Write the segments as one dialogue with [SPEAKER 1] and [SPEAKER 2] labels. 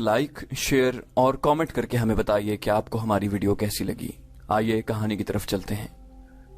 [SPEAKER 1] Like, share اور comment کر کے ہمیں بتائیے کہ آپ کو ہماری ویڈیو کیسی لگی۔ آئیے کہانی کی طرف چلتے ہیں۔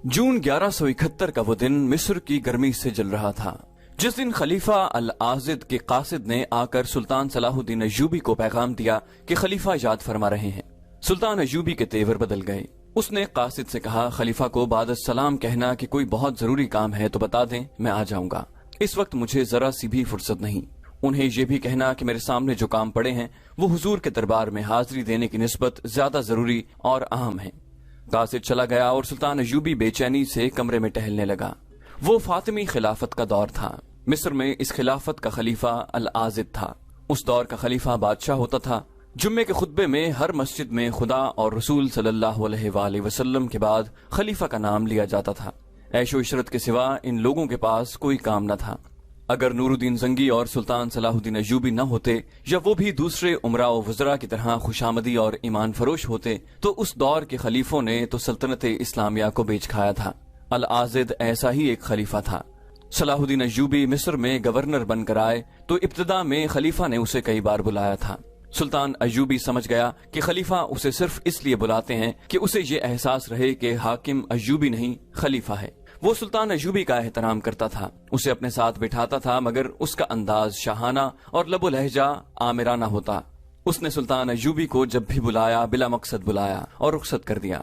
[SPEAKER 1] جون 1171 کا وہ دن مصر کی گرمی سے جل رہا تھا، جس دن خلیفہ العاضد کے قاصد نے آ کر سلطان صلاح الدین ایوبی کو پیغام دیا کہ خلیفہ یاد فرما رہے ہیں۔ سلطان ایوبی کے تیور بدل گئے۔ اس نے قاصد سے کہا، خلیفہ کو بعد السلام کہنا کہ کوئی بہت ضروری کام ہے تو بتا دیں، میں آ جاؤں گا۔ اس وقت مجھے ذرا سی بھی فرصت نہیں۔ انہیں یہ بھی کہنا کہ میرے سامنے جو کام پڑے ہیں وہ حضور کے دربار میں حاضری دینے کی نسبت زیادہ ضروری اور اہم ہیں۔ قاصد چلا گیا اور سلطان ایوبی بے چینی سے کمرے میں ٹہلنے لگا۔ وہ فاطمی خلافت کا دور تھا۔ مصر میں اس خلافت کا خلیفہ العاضد تھا۔ اس دور کا خلیفہ بادشاہ ہوتا تھا۔ جمعے کے خطبے میں ہر مسجد میں خدا اور رسول صلی اللہ علیہ وآلہ وسلم کے بعد خلیفہ کا نام لیا جاتا تھا۔ عیش و عشرت کے سوا ان لوگوں کے پاس کوئی کام نہ تھا۔ اگر نور الدین زنگی اور سلطان صلاح الدین ایوبی نہ ہوتے یا وہ بھی دوسرے امراء و وزراء کی طرح خوشامدی اور ایمان فروش ہوتے تو اس دور کے خلیفوں نے تو سلطنت اسلامیہ کو بیچ کھایا تھا۔ العاضد ایسا ہی ایک خلیفہ تھا۔ صلاح الدین ایوبی مصر میں گورنر بن کر آئے تو ابتدا میں خلیفہ نے اسے کئی بار بلایا تھا۔ سلطان ایوبی سمجھ گیا کہ خلیفہ اسے صرف اس لیے بلاتے ہیں کہ اسے یہ احساس رہے کہ حاکم ایوبی نہیں خلیفہ ہے۔ وہ سلطان ایوبی کا احترام کرتا تھا، اسے اپنے ساتھ بٹھاتا تھا، مگر اس کا انداز شاہانہ اور لب و لہجہ آمرانہ ہوتا۔ اس نے سلطان ایوبی کو جب بھی بلایا بلا مقصد بلایا اور رخصت کر دیا۔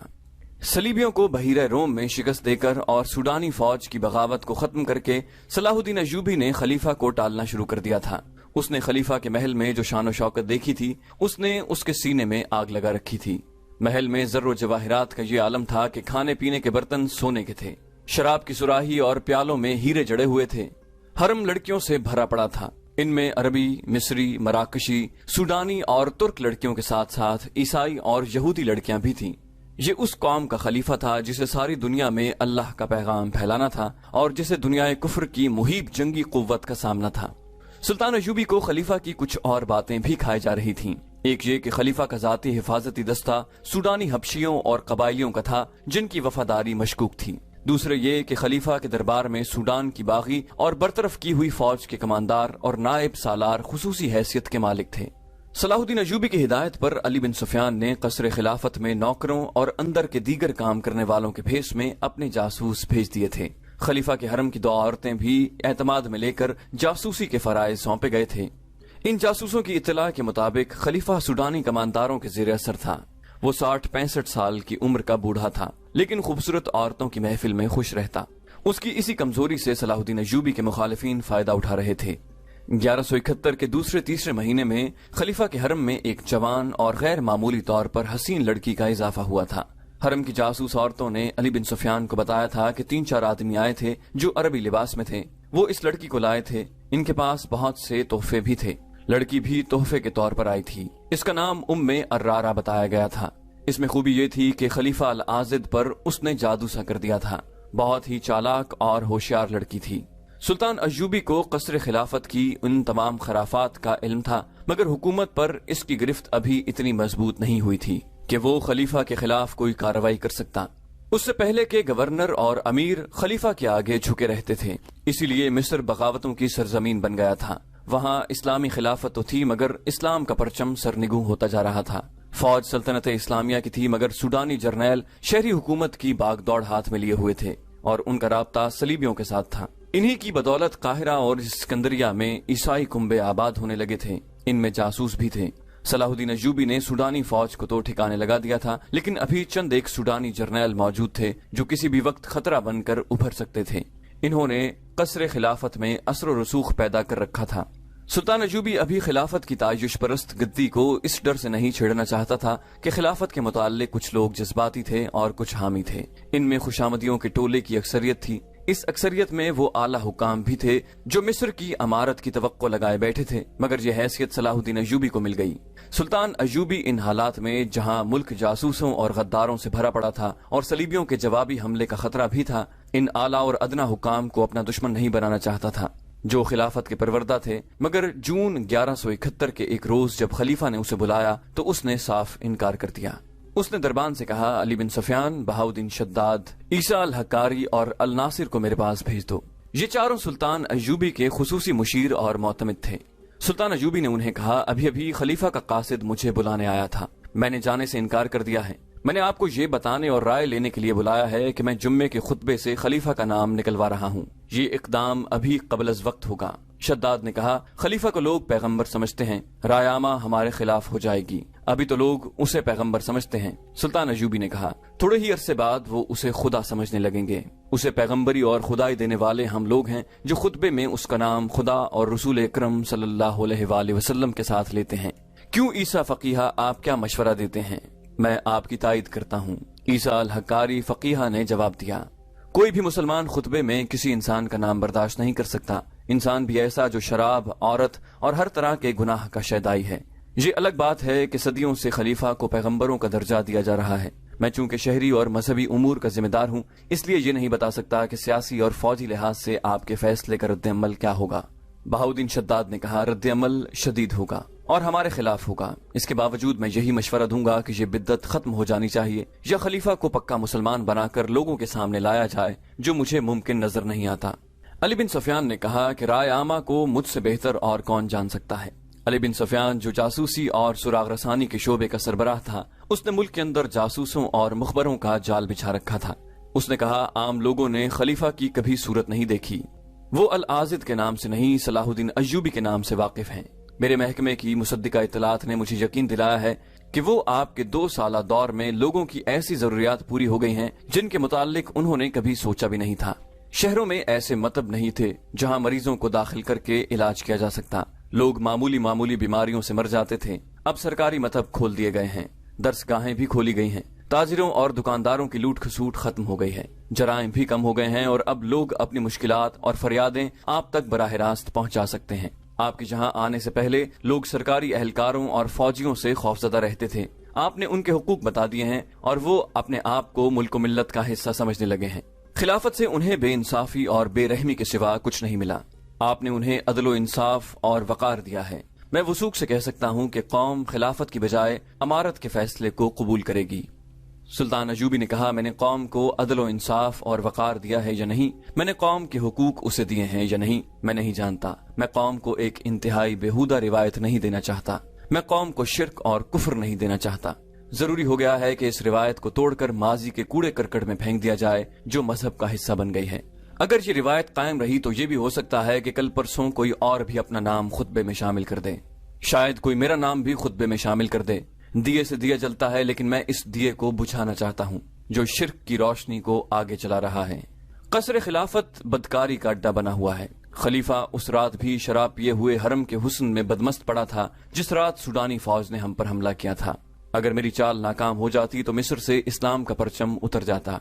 [SPEAKER 1] صلیبیوں کو بحیرہ روم میں شکست دے کر اور سوڈانی فوج کی بغاوت کو ختم کر کے صلاح الدین ایوبی نے خلیفہ کو ٹالنا شروع کر دیا تھا۔ اس نے خلیفہ کے محل میں جو شان و شوکت دیکھی تھی اس نے اس کے سینے میں آگ لگا رکھی تھی۔ محل میں زر و جواہرات کا یہ عالم تھا کہ کھانے پینے کے برتن سونے کے تھے، شراب کی سراہی اور پیالوں میں ہیرے جڑے ہوئے تھے۔ حرم لڑکیوں سے بھرا پڑا تھا۔ ان میں عربی، مصری، مراکشی، سوڈانی اور ترک لڑکیوں کے ساتھ ساتھ عیسائی اور یہودی لڑکیاں بھی تھیں۔ یہ اس قوم کا خلیفہ تھا جسے ساری دنیا میں اللہ کا پیغام پھیلانا تھا اور جسے دنیا کفر کی مہیب جنگی قوت کا سامنا تھا۔ سلطان ایوبی کو خلیفہ کی کچھ اور باتیں بھی کھائی جا رہی تھیں۔ ایک یہ کہ خلیفہ کا ذاتی حفاظتی دستہ سوڈانی حبشیوں اور قبائلیوں کا تھا جن کی وفاداری مشکوک تھی۔ دوسرے یہ کہ خلیفہ کے دربار میں سوڈان کی باغی اور برطرف کی ہوئی فوج کے کماندار اور نائب سالار خصوصی حیثیت کے مالک تھے۔ صلاح الدین ایوبی کی ہدایت پر علی بن سفیان نے قصر خلافت میں نوکروں اور اندر کے دیگر کام کرنے والوں کے بھیس میں اپنے جاسوس بھیج دیے تھے۔ خلیفہ کے حرم کی 2 عورتیں بھی اعتماد میں لے کر جاسوسی کے فرائض سونپے گئے تھے۔ ان جاسوسوں کی اطلاع کے مطابق خلیفہ سوڈانی کمانداروں کے زیر اثر تھا۔ وہ 60-65 سال کی عمر کا بوڑھا تھا، لیکن خوبصورت عورتوں کی محفل میں خوش رہتا۔ اس کی اسی کمزوری سے صلاح الدین ایوبی کے مخالفین فائدہ اٹھا رہے تھے۔ 1171 کے دوسرے تیسرے مہینے میں خلیفہ کے حرم میں ایک جوان اور غیر معمولی طور پر حسین لڑکی کا اضافہ ہوا تھا۔ حرم کی جاسوس عورتوں نے علی بن سفیان کو بتایا تھا کہ 3-4 آدمی آئے تھے جو عربی لباس میں تھے۔ وہ اس لڑکی کو لائے تھے۔ ان کے پاس بہت سے تحفے بھی تھے۔ لڑکی بھی تحفے کے طور پر آئی تھی۔ اس کا نام ارارہ بتایا گیا تھا۔ اس میں خوبی یہ تھی کہ خلیفہ العاضد پر اس نے جادو سا کر دیا تھا۔ بہت ہی چالاک اور ہوشیار لڑکی تھی۔ سلطان ایوبی کو قصر خلافت کی ان تمام خرافات کا علم تھا، مگر حکومت پر اس کی گرفت ابھی اتنی مضبوط نہیں ہوئی تھی کہ وہ خلیفہ کے خلاف کوئی کارروائی کر سکتا۔ اس سے پہلے کہ گورنر اور امیر خلیفہ کے آگے جھکے رہتے تھے، اسی لیے مصر بغاوتوں کی سرزمین بن گیا تھا۔ وہاں اسلامی خلافت تو تھی مگر اسلام کا پرچم سرنگوں ہوتا جا رہا تھا۔ فوج سلطنت اسلامیہ کی تھی مگر سوڈانی جرنیل شہری حکومت کی باغ دوڑ ہاتھ میں لیے ہوئے تھے اور ان کا رابطہ صلیبیوں کے ساتھ تھا۔ انہی کی بدولت قاہرہ اور اسکندریہ میں عیسائی کنبے آباد ہونے لگے تھے۔ ان میں جاسوس بھی تھے۔ صلاح الدین ایوبی نے سوڈانی فوج کو تو ٹھکانے لگا دیا تھا، لیکن ابھی چند ایک سوڈانی جرنیل موجود تھے جو کسی بھی وقت خطرہ بن کر ابھر سکتے تھے۔ انہوں نے قصر خلافت میں اثر و رسوخ پیدا کر رکھا تھا۔ سلطان ایوبی ابھی خلافت کی تعیش پرست گدی کو اس ڈر سے نہیں چھیڑنا چاہتا تھا کہ خلافت کے متعلق کچھ لوگ جذباتی تھے اور کچھ حامی تھے۔ ان میں خوشامدیوں کے ٹولے کی اکثریت تھی۔ اس اکثریت میں وہ اعلیٰ حکام بھی تھے جو مصر کی امارت کی توقع لگائے بیٹھے تھے، مگر یہ حیثیت صلاح الدین ایوبی کو مل گئی۔ سلطان ایوبی ان حالات میں جہاں ملک جاسوسوں اور غداروں سے بھرا پڑا تھا اور صلیبیوں کے جوابی حملے کا خطرہ بھی تھا، ان اعلیٰ اور ادنا حکام کو اپنا دشمن نہیں بنانا چاہتا تھا جو خلافت کے پروردہ تھے۔ مگر جون 1171 کے ایک روز جب خلیفہ نے اسے بلایا تو اس نے صاف انکار کر دیا۔ اس نے دربان سے کہا، علی بن سفیان، بہاؤدین شداد، عیسیٰ الحکاری اور الناصر کو میرے پاس بھیج دو۔ یہ چاروں سلطان ایوبی کے خصوصی مشیر اور معتمد تھے۔ سلطان ایوبی نے انہیں کہا، ابھی ابھی خلیفہ کا قاصد مجھے بلانے آیا تھا، میں نے جانے سے انکار کر دیا ہے۔ میں نے آپ کو یہ بتانے اور رائے لینے کے لیے بلایا ہے کہ میں جمعے کے خطبے سے خلیفہ کا نام نکلوا رہا ہوں، یہ اقدام ابھی قبل از وقت ہوگا۔ شداد نے کہا، خلیفہ کو لوگ پیغمبر سمجھتے ہیں، رائے عامہ ہمارے خلاف ہو جائے گی، ابھی تو لوگ اسے پیغمبر سمجھتے ہیں۔ سلطان ایوبی نے کہا، تھوڑے ہی عرصے بعد وہ اسے خدا سمجھنے لگیں گے، اسے پیغمبری اور خدائی دینے والے ہم لوگ ہیں جو خطبے میں اس کا نام خدا اور رسول اکرم صلی اللہ علیہ وآلہ وسلم کے ساتھ لیتے ہیں۔ کیوں عیسیٰ فقیہ آپ کیا مشورہ دیتے ہیں؟ میں آپ کی تائید کرتا ہوں۔ عیسیٰ الحقاری فقیہ نے جواب دیا، کوئی بھی مسلمان خطبے میں کسی انسان کا نام برداشت نہیں کر سکتا، انسان بھی ایسا جو شراب، عورت اور ہر طرح کے گناہ کا شیدائی ہے۔ یہ الگ بات ہے کہ صدیوں سے خلیفہ کو پیغمبروں کا درجہ دیا جا رہا ہے۔ میں چونکہ شہری اور مذہبی امور کا ذمہ دار ہوں، اس لیے یہ نہیں بتا سکتا کہ سیاسی اور فوجی لحاظ سے آپ کے فیصلے کا رد عمل کیا ہوگا۔ بہاؤدین شداد نے کہا، رد عمل شدید ہوگا اور ہمارے خلاف ہوگا۔ اس کے باوجود میں یہی مشورہ دوں گا کہ یہ بدعت ختم ہو جانی چاہیے، یا خلیفہ کو پکا مسلمان بنا کر لوگوں کے سامنے لایا جائے، جو مجھے ممکن نظر نہیں آتا۔ علی بن سفیان نے کہا کہ رائے عامہ کو مجھ سے بہتر اور کون جان سکتا ہے۔ علی بن سفیان جو جاسوسی اور سراغ رسانی کے شعبے کا سربراہ تھا، اس نے ملک کے اندر جاسوسوں اور مخبروں کا جال بچھا رکھا تھا۔ اس نے کہا، عام لوگوں نے خلیفہ کی کبھی صورت نہیں دیکھی، وہ العازد کے نام سے نہیں صلاح الدین ایوبی کے نام سے واقف ہیں۔ میرے محکمے کی مصدقہ اطلاعات نے مجھے یقین دلایا ہے کہ وہ آپ کے 2 سالہ دور میں لوگوں کی ایسی ضروریات پوری ہو گئی ہیں جن کے متعلق انہوں نے کبھی سوچا بھی نہیں تھا۔ شہروں میں ایسے مطب نہیں تھے جہاں مریضوں کو داخل کر کے علاج کیا جا سکتا، لوگ معمولی بیماریوں سے مر جاتے تھے۔ اب سرکاری مطب کھول دیے گئے ہیں، درس گاہیں بھی کھولی گئی ہیں، تاجروں اور دکانداروں کی لوٹ کھسوٹ ختم ہو گئی ہے، جرائم بھی کم ہو گئے ہیں، اور اب لوگ اپنی مشکلات اور فریادیں آپ تک براہ راست پہنچا سکتے ہیں۔ آپ کے یہاں آنے سے پہلے لوگ سرکاری اہلکاروں اور فوجیوں سے خوفزدہ رہتے تھے، آپ نے ان کے حقوق بتا دیے ہیں اور وہ اپنے آپ کو ملک و ملت کا حصہ سمجھنے لگے ہیں۔ خلافت سے انہیں بے انصافی اور بے رحمی کے سوا کچھ نہیں ملا، آپ نے انہیں عدل و انصاف اور وقار دیا ہے۔ میں وثوق سے کہہ سکتا ہوں کہ قوم خلافت کی بجائے امارت کے فیصلے کو قبول کرے گی۔ سلطان ایوبی نے کہا، میں نے قوم کو عدل و انصاف اور وقار دیا ہے یا نہیں، میں نے قوم کے حقوق اسے دیے ہیں یا نہیں، میں نہیں جانتا۔ میں قوم کو ایک انتہائی بےہودہ روایت نہیں دینا چاہتا، میں قوم کو شرک اور کفر نہیں دینا چاہتا۔ ضروری ہو گیا ہے کہ اس روایت کو توڑ کر ماضی کے کوڑے کرکٹ میں پھینک دیا جائے جو مذہب کا حصہ بن گئی ہے۔ اگر یہ روایت قائم رہی تو یہ بھی ہو سکتا ہے کہ کل پرسوں کوئی اور بھی اپنا نام خطبے میں شامل کر دے، شاید کوئی میرا نام بھی خطبے میں شامل کر دے۔ دیے سے دیا جلتا ہے، لیکن میں اس دیے کو بجھانا چاہتا ہوں جو شرک کی روشنی کو آگے چلا رہا ہے۔ قصر خلافت بدکاری کا اڈا بنا ہوا ہے۔ خلیفہ اس رات بھی شراب پیے ہوئے حرم کے حسن میں بدمست پڑا تھا جس رات سوڈانی فوج نے ہم پر حملہ کیا تھا۔ اگر میری چال ناکام ہو جاتی تو مصر سے اسلام کا پرچم اتر جاتا۔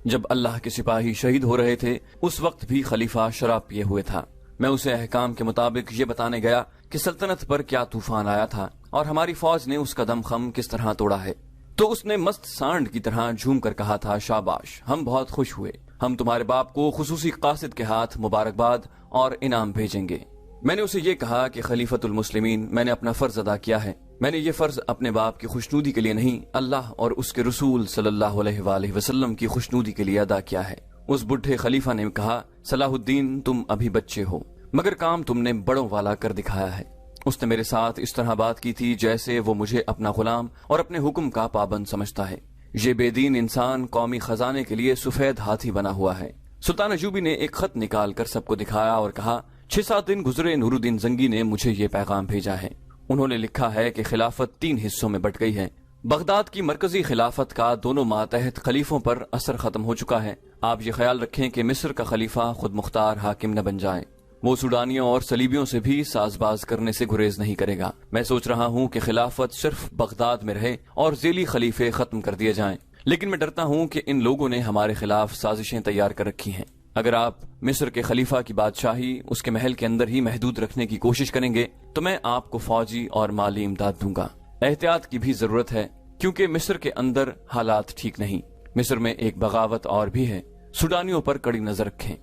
[SPEAKER 1] جب اللہ کے سپاہی شہید ہو رہے تھے اس وقت بھی خلیفہ شراب پیے ہوئے تھا۔ میں اسے احکام کے مطابق یہ بتانے گیا کہ سلطنت پر کیا طوفان آیا تھا اور ہماری فوج نے اس کا دم خم کس طرح توڑا ہے، تو اس نے مست سانڈ کی طرح جھوم کر کہا تھا، شاباش، ہم بہت خوش ہوئے، ہم تمہارے باپ کو خصوصی قاصد کے ہاتھ مبارکباد اور انعام بھیجیں گے۔ میں نے اسے یہ کہا کہ خلیفۃ المسلمین، میں نے اپنا فرض ادا کیا ہے، میں نے یہ فرض اپنے باپ کی خوشنودی کے لیے نہیں، اللہ اور اس کے رسول صلی اللہ علیہ وآلہ وسلم کی خوشنودی کے لیے ادا کیا ہے۔ اس بڈھے خلیفہ نے کہا، صلاح الدین، تم ابھی بچے ہو مگر کام تم نے بڑوں والا کر دکھایا ہے۔ اس نے میرے ساتھ اس طرح بات کی تھی جیسے وہ مجھے اپنا غلام اور اپنے حکم کا پابند سمجھتا ہے۔ یہ بے دین انسان قومی خزانے کے لیے سفید ہاتھی بنا ہوا ہے۔ سلطان ایوبی نے ایک خط نکال کر سب کو دکھایا اور کہا، 6-7 دن گزرے، نور الدین زنگی نے مجھے یہ پیغام بھیجا ہے۔ انہوں نے لکھا ہے کہ خلافت 3 حصوں میں بٹ گئی ہے۔ بغداد کی مرکزی خلافت کا دونوں ماتحت خلیفوں پر اثر ختم ہو چکا ہے۔ آپ یہ خیال رکھیں کہ مصر کا خلیفہ خود مختار حاکم نہ بن جائے، وہ سوڈانیوں اور صلیبیوں سے بھی ساز باز کرنے سے گریز نہیں کرے گا۔ میں سوچ رہا ہوں کہ خلافت صرف بغداد میں رہے اور ذیلی خلیفے ختم کر دیے جائیں، لیکن میں ڈرتا ہوں کہ ان لوگوں نے ہمارے خلاف سازشیں تیار کر رکھی ہیں۔ اگر آپ مصر کے خلیفہ کی بادشاہی اس کے محل کے اندر ہی محدود رکھنے کی کوشش کریں گے تو میں آپ کو فوجی اور مالی امداد دوں گا۔ احتیاط کی بھی ضرورت ہے کیونکہ مصر کے اندر حالات ٹھیک نہیں، مصر میں ایک بغاوت اور بھی ہے، سوڈانیوں پر کڑی نظر رکھیں۔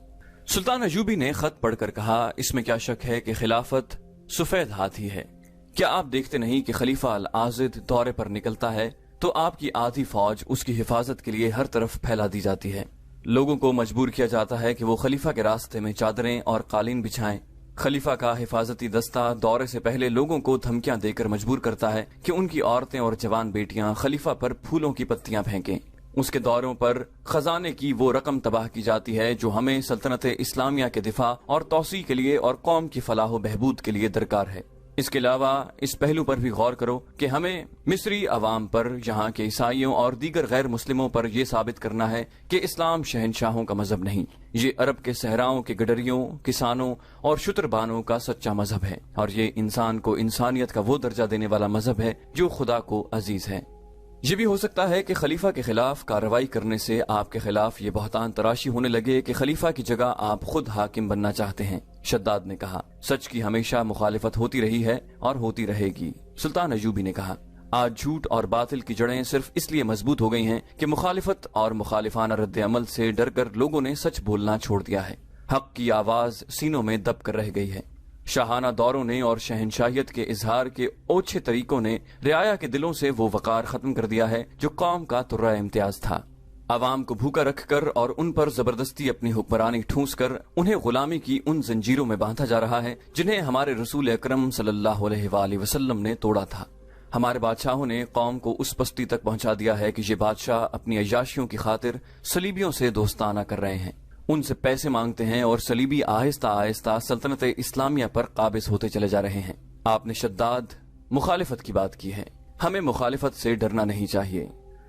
[SPEAKER 1] سلطان ایوبی نے خط پڑھ کر کہا، اس میں کیا شک ہے کہ خلافت سفید ہاتھی ہے؟ کیا آپ دیکھتے نہیں کہ خلیفہ العازد دورے پر نکلتا ہے تو آپ کی آدھی فوج اس کی حفاظت کے لیے ہر طرف پھیلا دی جاتی ہے، لوگوں کو مجبور کیا جاتا ہے کہ وہ خلیفہ کے راستے میں چادریں اور قالین بچھائیں۔ خلیفہ کا حفاظتی دستہ دورے سے پہلے لوگوں کو دھمکیاں دے کر مجبور کرتا ہے کہ ان کی عورتیں اور جوان بیٹیاں خلیفہ پر پھولوں کی پتیاں پھینکیں۔ اس کے دوروں پر خزانے کی وہ رقم تباہ کی جاتی ہے جو ہمیں سلطنت اسلامیہ کے دفاع اور توسیع کے لیے اور قوم کی فلاح و بہبود کے لیے درکار ہے۔ اس کے علاوہ اس پہلو پر بھی غور کرو کہ ہمیں مصری عوام پر، یہاں کے عیسائیوں اور دیگر غیر مسلموں پر یہ ثابت کرنا ہے کہ اسلام شہنشاہوں کا مذہب نہیں، یہ عرب کے صحراؤں کے گڈریوں، کسانوں اور شتربانوں کا سچا مذہب ہے، اور یہ انسان کو انسانیت کا وہ درجہ دینے والا مذہب ہے جو خدا کو عزیز ہے۔ یہ بھی ہو سکتا ہے کہ خلیفہ کے خلاف کارروائی کرنے سے آپ کے خلاف یہ بہتان تراشی ہونے لگے کہ خلیفہ کی جگہ آپ خود حاکم بننا چاہتے ہیں۔ شداد نے کہا، سچ کی ہمیشہ مخالفت ہوتی رہی ہے اور ہوتی رہے گی۔ سلطان ایوبی نے کہا، آج جھوٹ اور باطل کی جڑیں صرف اس لیے مضبوط ہو گئی ہیں کہ مخالفت اور مخالفانہ رد عمل سے ڈر کر لوگوں نے سچ بولنا چھوڑ دیا ہے۔ حق کی آواز سینوں میں دب کر رہ گئی ہے۔ شاہانہ دوروں نے اور شہنشاہیت کے اظہار کے اوچھے طریقوں نے رعایا کے دلوں سے وہ وقار ختم کر دیا ہے جو قوم کا ترہ امتیاز تھا۔ عوام کو بھوکا رکھ کر اور ان پر زبردستی اپنی حکمرانی ٹھونس کر انہیں غلامی کی ان زنجیروں میں باندھا جا رہا ہے جنہیں ہمارے رسول اکرم صلی اللہ علیہ وآلہ وسلم نے توڑا تھا۔ ہمارے بادشاہوں نے قوم کو اس پستی تک پہنچا دیا ہے کہ یہ بادشاہ اپنی عیاشیوں کی خاطر صلیبیوں سے دوستانہ کر رہے ہیں، ان سے پیسے مانگتے ہیں اور صلیبی آہستہ آہستہ سلطنت اسلامیہ پر قابض ہوتے چلے جا رہے ہیں۔ آپ نے شداد مخالفت کی بات کی ہے، ہمیں مخالفت سے ڈرنا نہیں چاہیے۔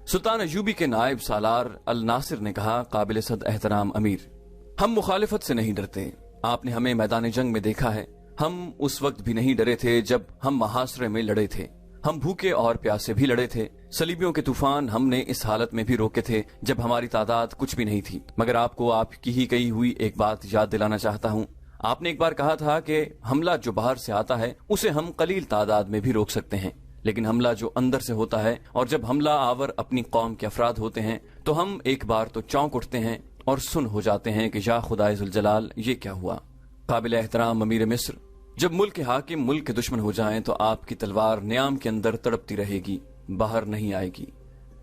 [SPEAKER 1] سلطان ایوبی کے نائب سالار الناصر نے کہا، قابل صد احترام امیر، ہم مخالفت سے نہیں ڈرتے۔ آپ نے ہمیں میدان جنگ میں دیکھا ہے، ہم اس وقت بھی نہیں ڈرے تھے جب ہم محاصرے میں لڑے تھے، ہم بھوکے اور پیاسے بھی لڑے تھے، صلیبیوں کے طوفان ہم نے اس حالت میں بھی روکے تھے جب ہماری تعداد کچھ بھی نہیں تھی۔ مگر آپ کو آپ کی ہی کہی ہوئی ایک بات یاد دلانا چاہتا ہوں۔ آپ نے ایک بار کہا تھا کہ حملہ جو باہر سے آتا ہے اسے ہم قلیل تعداد میں بھی روک سکتے ہیں، لیکن حملہ جو اندر سے ہوتا ہے، اور جب حملہ آور اپنی قوم کے افراد ہوتے ہیں تو ہم ایک بار تو چونک اٹھتے ہیں اور سن ہو جاتے ہیں کہ یا خدائے ذوالجلال یہ کیا ہوا۔ قابل احترام امیر مصر، جب ملک کے حاکم ملک کے دشمن ہو جائیں تو آپ کی تلوار نیام کے اندر تڑپتی رہے گی، باہر نہیں آئے گی۔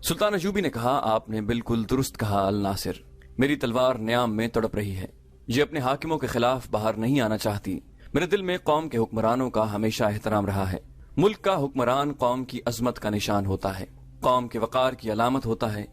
[SPEAKER 1] سلطان ایوبی نے کہا، آپ نے بالکل درست کہا الناصر، میری تلوار نیام میں تڑپ رہی ہے، یہ اپنے حاکموں کے خلاف باہر نہیں آنا چاہتی۔ میرے دل میں قوم کے حکمرانوں کا ہمیشہ احترام رہا ہے۔ ملک کا حکمران قوم کی عظمت کا نشان ہوتا ہے، قوم کے وقار کی علامت ہوتا ہے،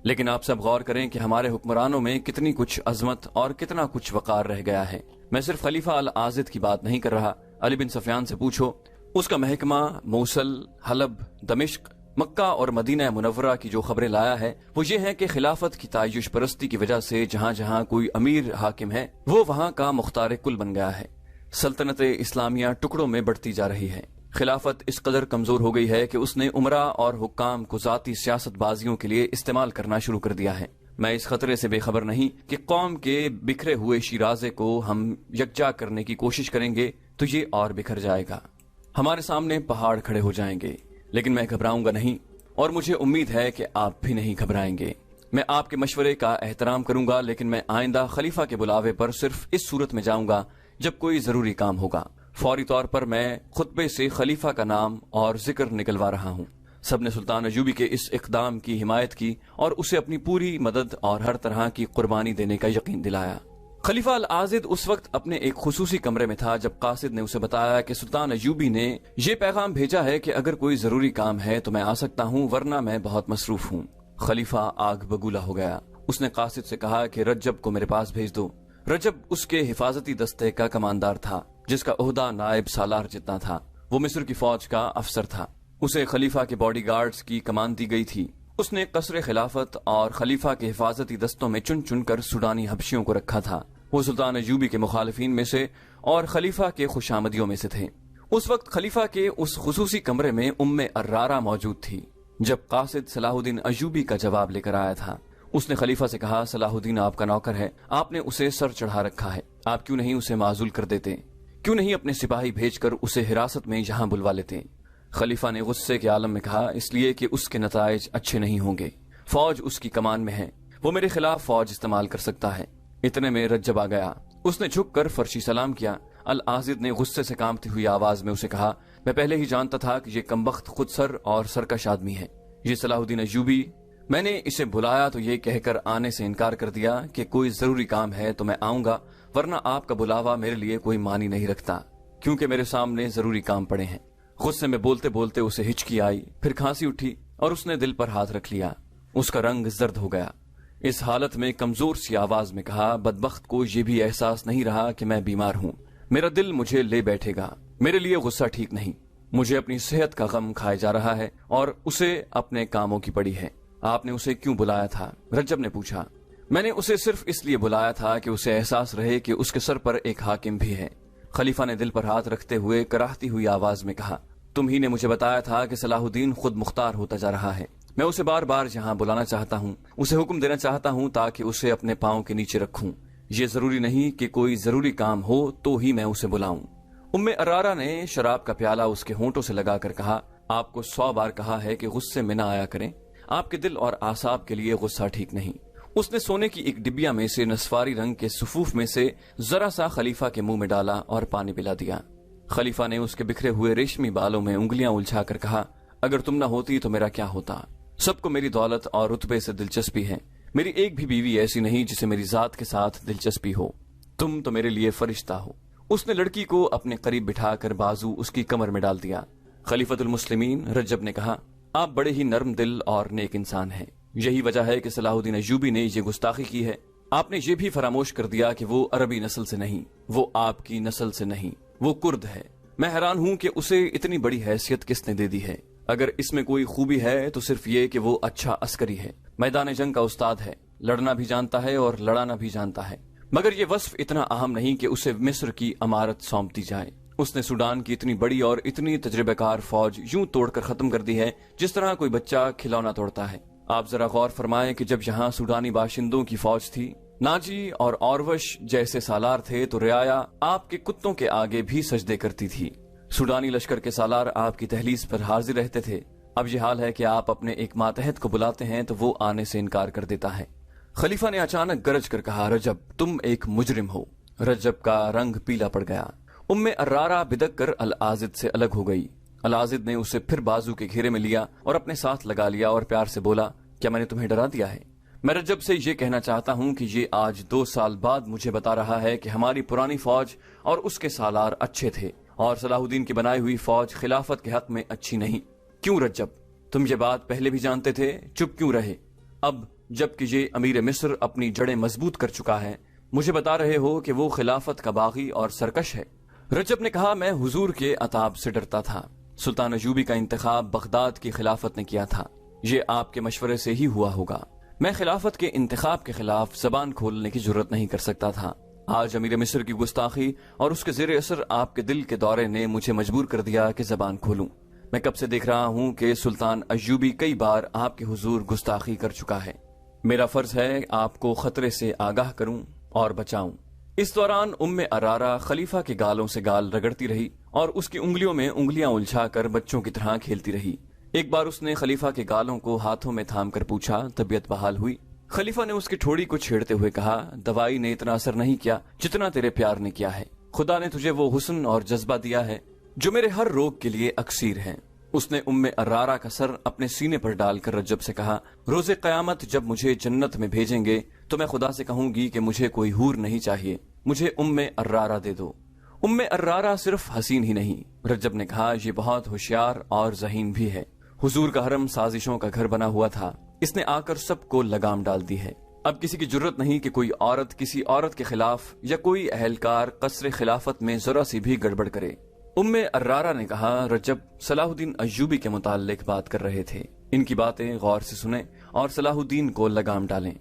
[SPEAKER 1] لیکن آپ سب غور کریں کہ ہمارے حکمرانوں میں کتنی کچھ عظمت اور کتنا کچھ وقار رہ گیا ہے۔ میں صرف خلیفہ العازد کی بات نہیں کر رہا، علی بن سفیان سے پوچھو، اس کا محکمہ موصل، حلب، دمشق، مکہ اور مدینہ منورہ کی جو خبریں لایا ہے وہ یہ ہے کہ خلافت کی تعیش پرستی کی وجہ سے جہاں جہاں کوئی امیر حاکم ہے وہ وہاں کا مختار کل بن گیا ہے۔ سلطنت اسلامیہ ٹکڑوں میں بڑھتی جا رہی ہے۔ خلافت اس قدر کمزور ہو گئی ہے کہ اس نے عمرا اور حکام کو ذاتی سیاست بازیوں کے لیے استعمال کرنا شروع کر دیا ہے۔ میں اس خطرے سے بے خبر نہیں کہ قوم کے بکھرے ہوئے شیرازے کو ہم یکجا کرنے کی کوشش کریں گے تو یہ اور بکھر جائے گا، ہمارے سامنے پہاڑ کھڑے ہو جائیں گے، لیکن میں گھبراؤں گا نہیں، اور مجھے امید ہے کہ آپ بھی نہیں گھبرائیں گے۔ میں آپ کے مشورے کا احترام کروں گا، لیکن میں آئندہ خلیفہ کے بلاوے پر صرف اس صورت میں جاؤں گا جب کوئی ضروری کام ہوگا۔ فوری طور پر میں خطبے سے خلیفہ کا نام اور ذکر نکلوا رہا ہوں۔ سب نے سلطان ایوبی کے اس اقدام کی حمایت کی اور اسے اپنی پوری مدد اور ہر طرح کی قربانی دینے کا یقین دلایا۔ خلیفہ العازد اس وقت اپنے ایک خصوصی کمرے میں تھا جب قاصد نے اسے بتایا کہ سلطان ایوبی نے یہ پیغام بھیجا ہے کہ اگر کوئی ضروری کام ہے تو میں آ سکتا ہوں، ورنہ میں بہت مصروف ہوں۔ خلیفہ آگ بگولا ہو گیا۔ اس نے قاصد سے کہا کہ رجب کو میرے پاس بھیج دو۔ رجب اس کے حفاظتی دستے کا کماندار تھا جس کا عہدہ نائب سالار جتنا تھا۔ وہ مصر کی فوج کا افسر تھا۔ اسے خلیفہ کے باڈی گارڈز کی کمان دی گئی تھی۔ اس نے قصر خلافت اور خلیفہ کے حفاظتی دستوں میں چن چن کر سوڈانی حبشیوں کو رکھا تھا۔ وہ سلطان ایوبی کے مخالفین میں سے اور خلیفہ کے خوشامدیوں میں سے تھے۔ اس وقت خلیفہ کے اس خصوصی کمرے میں ارارہ موجود تھی جب قاصد صلاح الدین ایوبی کا جواب لے کر آیا تھا۔ اس نے خلیفہ سے کہا، صلاح الدین آپ کا نوکر ہے، آپ نے اسے سر چڑھا رکھا ہے، آپ کیوں نہیں اسے معزول کر دیتے؟ کیوں نہیں اپنے سپاہی بھیج کر اسے حراست میں یہاں بلوا لیتے؟ خلیفہ نے غصے کے عالم میں کہا، اس لیے کہ اس کے نتائج اچھے نہیں ہوں گے، فوج اس کی کمان میں ہے، وہ میرے خلاف فوج استعمال کر سکتا ہے۔ اتنے میں رجب آ گیا۔ اس نے جھک کر فرشی سلام کیا۔ العازد نے غصے سے کانپتی ہوئی آواز میں اسے کہا، میں پہلے ہی جانتا تھا کہ یہ کمبخت خود سر اور سرکش آدمی ہے، یہ صلاح الدین ایوبی۔ میں نے اسے بلایا تو یہ کہہ کر آنے سے انکار کر دیا کہ کوئی ضروری کام ہے تو میں آؤں گا، ورنہ آپ کا بلاوا میرے لیے کوئی معنی نہیں رکھتا، کیونکہ میرے سامنے ضروری کام پڑے ہیں۔ غصے میں بولتے بولتے اسے ہچکی آئی، پھر کھانسی اٹھی اور اس نے دل پر ہاتھ رکھ لیا۔ اس کا رنگ زرد ہو گیا۔ اس حالت میں کمزور سی آواز میں کہا، بدبخت کو یہ بھی احساس نہیں رہا کہ میں بیمار ہوں۔ میرا دل مجھے لے بیٹھے گا، میرے لیے غصہ ٹھیک نہیں۔ مجھے اپنی صحت کا غم کھائے جا رہا ہے اور اسے اپنے کاموں کی پڑی ہے۔ آپ نے اسے کیوں بلایا تھا؟ رجب نے پوچھا۔ میں نے اسے صرف اس لیے بلایا تھا کہ اسے احساس رہے کہ اس کے سر پر ایک حاکم بھی ہے۔ خلیفہ نے دل پر ہاتھ رکھتے ہوئے کراہتی ہوئی آواز میں کہا، تم ہی نے مجھے بتایا تھا کہ صلاح الدین خود مختار ہوتا جا رہا ہے۔ میں اسے بار بار یہاں بلانا چاہتا ہوں، اسے حکم دینا چاہتا ہوں تاکہ اسے اپنے پاؤں کے نیچے رکھوں۔ یہ ضروری نہیں کہ کوئی ضروری کام ہو تو ہی میں اسے بلاؤں۔ ارارہ نے شراب کا پیالہ اس کے ہونٹوں سے لگا کر کہا، آپ کو 100 بار کہا ہے کہ غصے میں نہ آیا کریں۔ آپ کے دل اور اعصاب کے لیے غصہ ٹھیک نہیں۔ اس نے سونے کی ایک ڈبیا میں سے نصفاری رنگ کے صفوف میں سے ذرا سا خلیفہ کے منہ میں ڈالا اور پانی پلا دیا۔ خلیفہ نے اس کے بکھرے ہوئے ریشمی بالوں میں انگلیاں الجھا کر کہا، اگر تم نہ ہوتی تو میرا کیا ہوتا؟ سب کو میری دولت اور رتبے سے دلچسپی ہے، میری ایک بھی بیوی ایسی نہیں جسے میری ذات کے ساتھ دلچسپی ہو۔ تم تو میرے لیے فرشتہ ہو۔ اس نے لڑکی کو اپنے قریب بٹھا کر بازو اس کی کمر میں ڈال دیا۔ خلیفۃ المسلمین رجب نے کہا، آپ بڑے ہی نرم دل اور نیک انسان ہیں۔ یہی وجہ ہے کہ صلاح الدین ایوبی نے یہ گستاخی کی ہے۔ آپ نے یہ بھی فراموش کر دیا کہ وہ عربی نسل سے نہیں، وہ آپ کی نسل سے نہیں، وہ کرد ہے۔ میں حیران ہوں کہ اسے اتنی بڑی حیثیت کس نے دے دی ہے۔ اگر اس میں کوئی خوبی ہے تو صرف یہ کہ وہ اچھا عسکری ہے، میدان جنگ کا استاد ہے، لڑنا بھی جانتا ہے اور لڑانا بھی جانتا ہے۔ مگر یہ وصف اتنا اہم نہیں کہ اسے مصر کی امارت سونپ دی جائے۔ اس نے سوڈان کی اتنی بڑی اور اتنی تجربہ کار فوج یوں توڑ کر ختم کر دی ہے جس طرح کوئی بچہ کھلونا توڑتا ہے۔ آپ ذرا غور فرمائیں کہ جب یہاں سوڈانی باشندوں کی فوج تھی، ناجی اور اوروش جیسے سالار تھے تو رعایا آپ کے کتوں کے آگے بھی سجدے کرتی تھی۔ سوڈانی لشکر کے سالار آپ کی دہلیز پر حاضر رہتے تھے۔ اب یہ حال ہے کہ آپ اپنے ایک ماتحت کو بلاتے ہیں تو وہ آنے سے انکار کر دیتا ہے۔ خلیفہ نے اچانک گرج کر کہا، رجب تم ایک مجرم ہو۔ رجب کا رنگ پیلا پڑ گیا۔ ارارہ بدک کر العازد سے الگ ہو گئی۔ العازد نے اسے پھر بازو کے گھیرے میں لیا اور اپنے ساتھ لگا لیا اور پیار سے بولا، کیا میں نے تمہیں ڈرا دیا ہے؟ میں رجب سے یہ کہنا چاہتا ہوں کہ یہ آج 2 سال بعد مجھے بتا رہا ہے کہ ہماری پرانی فوج اور اس کے سالار اچھے تھے اور صلاح الدین کی بنائی ہوئی فوج خلافت کے حق میں اچھی نہیں۔ کیوں رجب؟ تم یہ بات پہلے بھی جانتے تھے، چپ کیوں رہے؟ اب جب کہ یہ امیر مصر اپنی جڑیں مضبوط کر چکا ہے، مجھے بتا رہے ہو کہ وہ خلافت کا باغی اور سرکش ہے۔ رجب نے کہا، میں حضور کے عتاب سے ڈرتا تھا۔ سلطان ایوبی کا انتخاب بغداد کی خلافت نے کیا تھا، یہ آپ کے مشورے سے ہی ہوا ہوگا۔ میں خلافت کے انتخاب کے خلاف زبان کھولنے کی جرت نہیں کر سکتا تھا۔ آج امیر مصر کی گستاخی اور اس کے زیر اثر آپ کے دل کے دورے نے مجھے مجبور کر دیا کہ زبان کھولوں۔ میں کب سے دیکھ رہا ہوں کہ سلطان ایوبی کئی بار آپ کے حضور گستاخی کر چکا ہے۔ میرا فرض ہے آپ کو خطرے سے آگاہ کروں اور بچاؤں۔ اس دوران ارارہ خلیفہ کے گالوں سے گال رگڑتی رہی اور اس کی انگلیوں میں انگلیاں الجھا کر بچوں کی طرح کھیلتی رہی۔ ایک بار اس نے خلیفہ کے گالوں کو ہاتھوں میں تھام کر پوچھا، طبیعت بحال ہوئی؟ خلیفہ نے اس کی ٹھوڑی کو چھیڑتے ہوئے کہا، دوائی نے اتنا اثر نہیں کیا جتنا تیرے پیار نے کیا ہے۔ خدا نے تجھے وہ حسن اور جذبہ دیا ہے جو میرے ہر روگ کے لیے اکسیر ہے۔ اس نے ارارہ کا سر اپنے سینے پر ڈال کر رجب سے کہا، روز قیامت جب مجھے جنت میں بھیجیں گے تو میں خدا سے کہوں گی کہ مجھے کوئی حور نہیں چاہیے، مجھے ارارہ دے دو۔ ارارہ صرف حسین ہی نہیں، رجب نے کہا، یہ بہت ہوشیار اور ذہین بھی ہے۔ حضور کا حرم سازشوں کا گھر بنا ہوا تھا، اس نے آ کر سب کو لگام ڈال دی ہے۔ اب کسی کی جرت نہیں کہ کوئی عورت کسی عورت کے خلاف یا کوئی اہلکار قصر خلافت میں ذرا سی بھی گڑبڑ کرے۔ ارارہ نے کہا، رجب صلاح الدین ایوبی کے متعلق بات کر رہے تھے، ان کی باتیں غور سے سنیں اور صلاح الدین کو لگام ڈالیں۔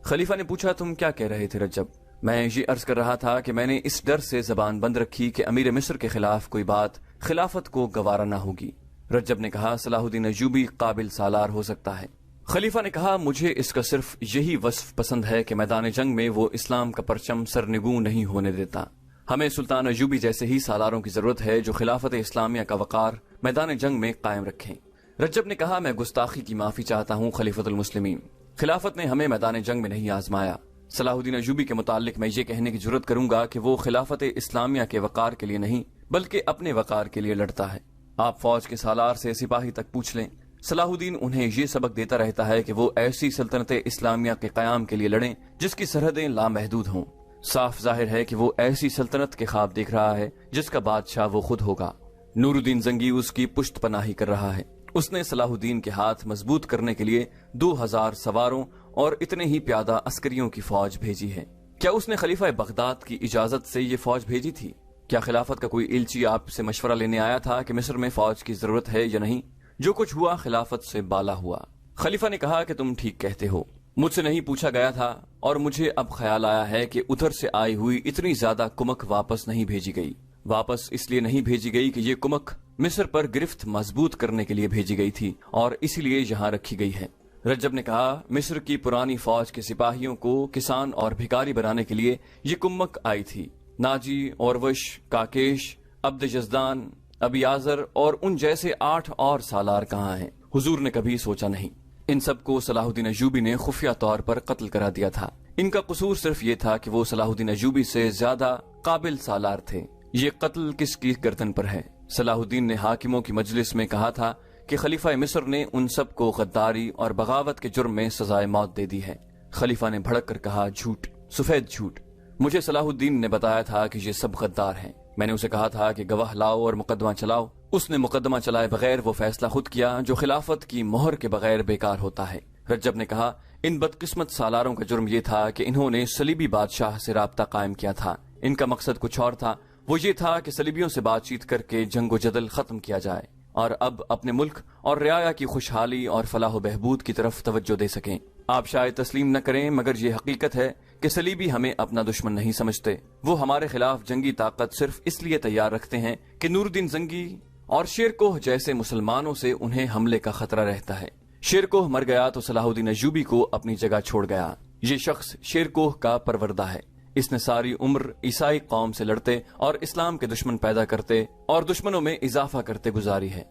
[SPEAKER 1] خلیفہ نے پوچھا، تم کیا کہہ رہے تھے رجب؟ میں یہ عرض کر رہا تھا کہ میں نے اس ڈر سے زبان بند رکھی کہ امیر مصر کے خلاف کوئی بات خلافت کو گوارا نہ ہوگی۔ رجب نے کہا، صلاح الدین ایوبی قابل سالار ہو سکتا ہے۔ خلیفہ نے کہا، مجھے اس کا صرف یہی وصف پسند ہے کہ میدان جنگ میں وہ اسلام کا پرچم سرنگوں نہیں ہونے دیتا۔ ہمیں سلطان ایوبی جیسے ہی سالاروں کی ضرورت ہے جو خلافت اسلامیہ کا وقار میدان جنگ میں قائم رکھیں۔ رجب نے کہا، میں گستاخی کی معافی چاہتا ہوں خلیفۃ المسلمین، خلافت نے ہمیں میدان جنگ میں نہیں آزمایا۔ صلاح الدین ایوبی کے متعلق میں یہ کہنے کی جرت کروں گا کہ وہ خلافت اسلامیہ کے وقار کے لیے نہیں بلکہ اپنے وقار کے لیے لڑتا ہے۔ آپ فوج کے سالار سے سپاہی تک پوچھ لیں، صلاح الدین انہیں یہ سبق دیتا رہتا ہے کہ وہ ایسی سلطنت اسلامیہ کے قیام کے لیے لڑیں جس کی سرحدیں لامحدود ہوں۔ صاف ظاہر ہے کہ وہ ایسی سلطنت کے خواب دیکھ رہا ہے جس کا بادشاہ وہ خود ہوگا۔ نور الدین زنگی اس کی پشت پناہی کر رہا ہے۔ اس نے صلاح الدین کے ہاتھ مضبوط کرنے کے لیے 2000 سواروں اور اتنے ہی پیادہ عسکریوں کی فوج بھیجی ہے۔ کیا اس نے خلیفہ بغداد کی اجازت سے یہ فوج بھیجی تھی؟ کیا خلافت کا کوئی ایلچی آپ سے مشورہ لینے آیا تھا کہ مصر میں فوج کی ضرورت ہے یا نہیں؟ جو کچھ ہوا خلافت سے بالا ہوا۔ خلیفہ نے کہا کہ تم ٹھیک کہتے ہو، مجھ سے نہیں پوچھا گیا تھا، اور مجھے اب خیال آیا ہے کہ ادھر سے آئی ہوئی اتنی زیادہ کمک واپس نہیں بھیجی گئی۔ واپس اس لیے نہیں بھیجی گئی کہ یہ کمک مصر پر گرفت مضبوط کرنے کے لیے بھیجی گئی تھی اور اسی لیے یہاں رکھی گئی ہے۔ رجب نے کہا مصر کی پرانی فوج کے سپاہیوں کو کسان اور بھکاری بنانے کے لیے یہ کمک آئی تھی۔ ناجی، اوروش، کاکیش، عبد جزدان، ابیازر اور ان جیسے 8 اور سالار کہاں ہیں؟ حضور نے کبھی سوچا نہیں۔ ان سب کو صلاح الدین ایوبی نے خفیہ طور پر قتل کرا دیا تھا۔ ان کا قصور صرف یہ تھا کہ وہ صلاح الدین ایوبی سے زیادہ قابل سالار تھے۔ یہ قتل کس کی گردن پر ہے؟ صلاح الدین نے حاکموں کی مجلس میں کہا تھا کہ خلیفہ مصر نے ان سب کو غداری اور بغاوت کے جرم میں سزائے موت دے دی ہے۔ خلیفہ نے بھڑک کر کہا جھوٹ، سفید جھوٹ۔ مجھے صلاح الدین نے بتایا تھا کہ یہ سب غدار ہیں۔ میں نے اسے کہا تھا کہ گواہ لاؤ اور مقدمہ چلاؤ۔ اس نے مقدمہ چلائے بغیر وہ فیصلہ خود کیا جو خلافت کی مہر کے بغیر بیکار ہوتا ہے۔ رجب نے کہا ان بدقسمت سالاروں کا جرم یہ تھا کہ انہوں نے صلیبی بادشاہ سے رابطہ قائم کیا تھا۔ ان کا مقصد کچھ اور تھا، وہ یہ تھا کہ صلیبیوں سے بات چیت کر کے جنگ و جدل ختم کیا جائے اور اب اپنے ملک اور رعایا کی خوشحالی اور فلاح و بہبود کی طرف توجہ دے سکیں۔ آپ شاید تسلیم نہ کریں مگر یہ حقیقت ہے کہ صلیبی ہمیں اپنا دشمن نہیں سمجھتے۔ وہ ہمارے خلاف جنگی طاقت صرف اس لیے تیار رکھتے ہیں کہ نور الدین زنگی اور شیرکوہ جیسے مسلمانوں سے انہیں حملے کا خطرہ رہتا ہے۔ شیرکوہ مر گیا تو صلاح الدین ایوبی کو اپنی جگہ چھوڑ گیا۔ یہ شخص شیرکوہ کا پروردہ ہے۔ اس نے ساری عمر عیسائی قوم سے لڑتے اور اسلام کے دشمن پیدا کرتے اور دشمنوں میں اضافہ کرتے گزاری ہے۔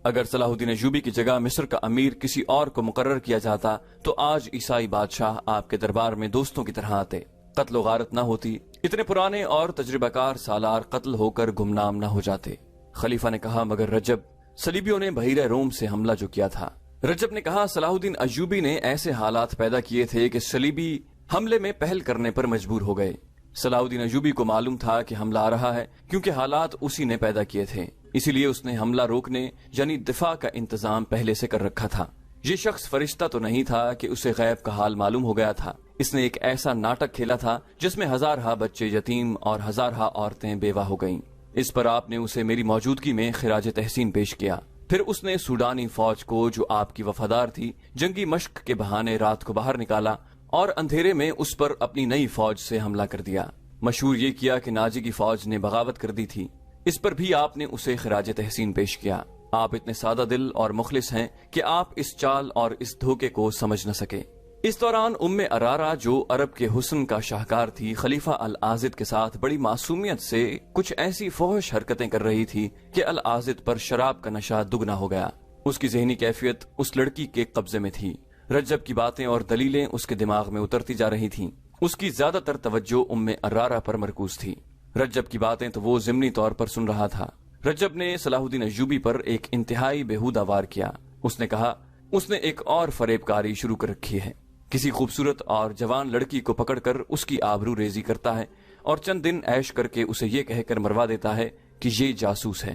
[SPEAKER 1] اگر صلاح الدین ایوبی کی جگہ مصر کا امیر کسی اور کو مقرر کیا جاتا تو آج عیسائی بادشاہ آپ کے دربار میں دوستوں کی طرح آتے، قتل و غارت نہ ہوتی، اتنے پرانے اور تجربہ کار سالار قتل ہو کر گمنام نہ ہو جاتے۔ خلیفہ نے کہا مگر رجب، صلیبیوں نے بحیرہ روم سے حملہ جو کیا تھا۔ رجب نے کہا صلاح الدین ایوبی نے ایسے حالات پیدا کیے تھے کہ صلیبی حملے میں پہل کرنے پر مجبور ہو گئے۔ صلاح الدین ایوبی کو معلوم تھا کہ حملہ آ رہا ہے کیونکہ حالات اسی نے پیدا کیے تھے، اسی لیے اس نے حملہ روکنے یعنی دفاع کا انتظام پہلے سے کر رکھا تھا۔ یہ شخص فرشتہ تو نہیں تھا کہ اسے غیب کا حال معلوم ہو گیا تھا۔ اس نے ایک ایسا ناٹک کھیلا تھا جس میں ہزارہا بچے یتیم اور ہزارہا عورتیں بیوہ ہو گئیں۔ اس پر آپ نے اسے میری موجودگی میں خراج تحسین پیش کیا۔ پھر اس نے سوڈانی فوج کو جو آپ کی وفادار تھی جنگی مشق کے بہانے رات کو باہر نکالا اور اندھیرے میں اس پر اپنی نئی فوج سے حملہ کر دیا۔ مشہور یہ کیا کہ ناجی کی فوج نے بغاوت کر دی تھی، اس پر بھی آپ نے اسے خراج تحسین پیش کیا۔ آپ اتنے سادہ دل اور مخلص ہیں کہ آپ اس چال اور اس دھوکے کو سمجھ نہ سکے۔ اس دوران ارارا جو عرب کے حسن کا شاہکار تھی خلیفہ العازد کے ساتھ بڑی معصومیت سے کچھ ایسی فحش حرکتیں کر رہی تھی کہ العازد پر شراب کا نشہ دگنا ہو گیا۔ اس کی ذہنی کیفیت اس لڑکی کے قبضے میں تھی۔ رجب کی باتیں اور دلیلیں اس کے دماغ میں اترتی جا رہی تھیں۔ اس کی زیادہ تر توجہ ارارا پر مرکوز تھی۔ رجب کی باتیں تو وہ ضمنی طور پر سن رہا تھا۔ رجب نے صلاح الدین ایوبی پر ایک انتہائی بےہودہ وار کیا۔ اس نے کہا اس نے ایک اور فریب کاری شروع کر رکھی ہے، کسی خوبصورت اور جوان لڑکی کو پکڑ کر اس کی آبرو ریزی کرتا ہے اور چند دن عیش کر کے اسے یہ کہہ کر مروا دیتا ہے کہ یہ جاسوس ہے۔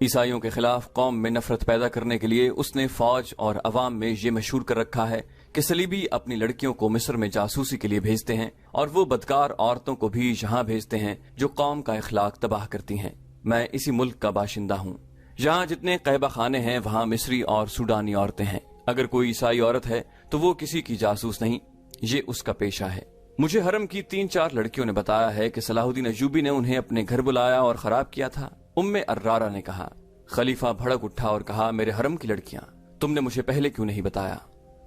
[SPEAKER 1] عیسائیوں کے خلاف قوم میں نفرت پیدا کرنے کے لیے اس نے فوج اور عوام میں یہ مشہور کر رکھا ہے کہ صلیبی اپنی لڑکیوں کو مصر میں جاسوسی کے لیے بھیجتے ہیں اور وہ بدکار عورتوں کو بھی یہاں بھیجتے ہیں جو قوم کا اخلاق تباہ کرتی ہیں۔ میں اسی ملک کا باشندہ ہوں، یہاں جتنے قیبہ خانے ہیں وہاں مصری اور سوڈانی عورتیں ہیں۔ اگر کوئی عیسائی عورت ہے تو وہ کسی کی جاسوس نہیں، یہ اس کا پیشہ ہے۔ مجھے حرم کی 3-4 لڑکیوں نے بتایا ہے کہ صلاح الدین ایوبی نے انہیں اپنے گھر بلایا اور خراب کیا تھا۔ ارارا نے کہا۔ خلیفہ بھڑک اٹھا اور کہا میرے حرم کی لڑکیاں، تم نے مجھے پہلے کیوں نہیں بتایا؟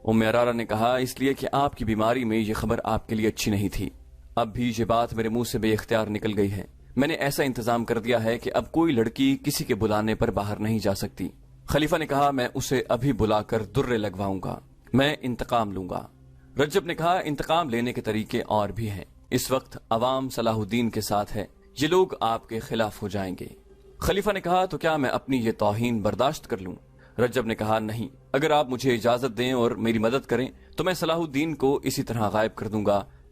[SPEAKER 1] ارارا نے کہا اس لیے کہ آپ کی بیماری میں یہ خبر آپ کے لیے اچھی نہیں تھی۔ اب بھی یہ بات میرے منہ سے بے اختیار نکل گئی ہے۔ میں نے ایسا انتظام کر دیا ہے کہ اب کوئی لڑکی کسی کے بلانے پر باہر نہیں جا سکتی۔ خلیفہ نے کہا میں اسے ابھی بلا کر درے لگواؤں گا، میں انتقام لوں گا۔ رجب نے کہا انتقام لینے کے طریقے اور بھی ہیں۔ اس وقت عوام صلاح الدین کے ساتھ ہے، یہ لوگ آپ کے خلاف ہو جائیں گے۔ خلیفہ نے کہا تو کیا میں اپنی یہ توہین برداشت کر لوں؟ رجب نے کہا نہیں، اگر آپ مجھے اجازت دیں اور میری مدد کریں تو میں صلاح الدین کو اسی طرح غائب کر دوں گا